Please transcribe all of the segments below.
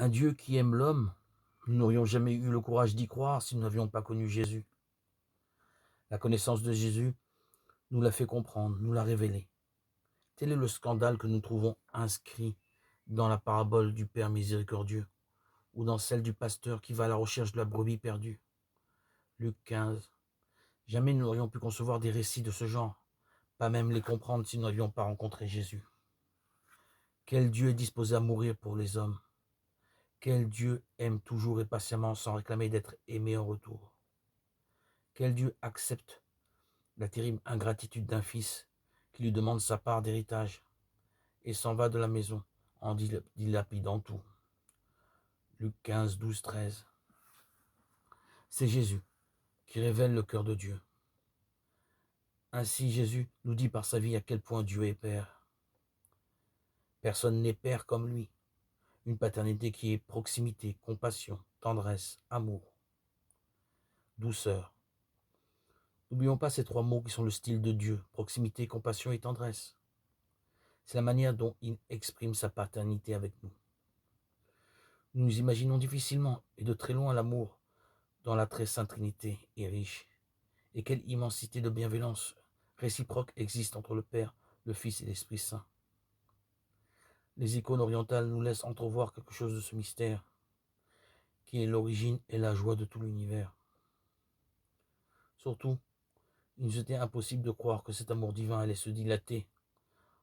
Un Dieu qui aime l'homme, nous n'aurions jamais eu le courage d'y croire si nous n'avions pas connu Jésus. La connaissance de Jésus nous l'a fait comprendre, nous l'a révélé. Tel est le scandale que nous trouvons inscrit dans la parabole du Père miséricordieux ou dans celle du pasteur qui va à la recherche de la brebis perdue. Luc 15. Jamais nous n'aurions pu concevoir des récits de ce genre, pas même les comprendre si nous n'avions pas rencontré Jésus. Quel Dieu est disposé à mourir pour les hommes? Quel Dieu aime toujours et patiemment sans réclamer d'être aimé en retour? Quel Dieu accepte la terrible ingratitude d'un fils qui lui demande sa part d'héritage et s'en va de la maison en dilapidant tout? Luc 15, 12, 13. C'est Jésus qui révèle le cœur de Dieu. Ainsi Jésus nous dit par sa vie à quel point Dieu est Père. Personne n'est Père comme lui. Une paternité qui est proximité, compassion, tendresse, amour, douceur. N'oublions pas ces trois mots qui sont le style de Dieu: proximité, compassion et tendresse. C'est la manière dont il exprime sa paternité avec nous. Nous nous imaginons difficilement et de très loin l'amour dont la très sainte Trinité est riche. Et quelle immensité de bienveillance réciproque existe entre le Père, le Fils et l'Esprit Saint. Les icônes orientales nous laissent entrevoir quelque chose de ce mystère, qui est l'origine et la joie de tout l'univers. Surtout, il nous était impossible de croire que cet amour divin allait se dilater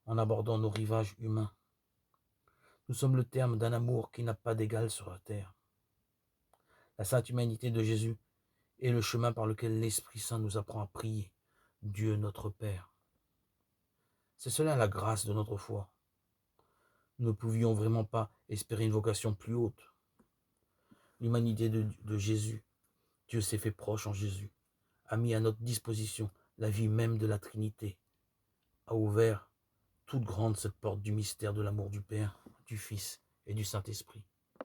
en abordant nos rivages humains. Nous sommes le terme d'un amour qui n'a pas d'égal sur la terre. La sainte humanité de Jésus est le chemin par lequel l'Esprit Saint nous apprend à prier Dieu notre Père. C'est cela la grâce de notre foi. Nous ne pouvions vraiment pas espérer une vocation plus haute. L'humanité de Jésus, Dieu s'est fait proche en Jésus, a mis à notre disposition la vie même de la Trinité, a ouvert toute grande cette porte du mystère de l'amour du Père, du Fils et du Saint-Esprit.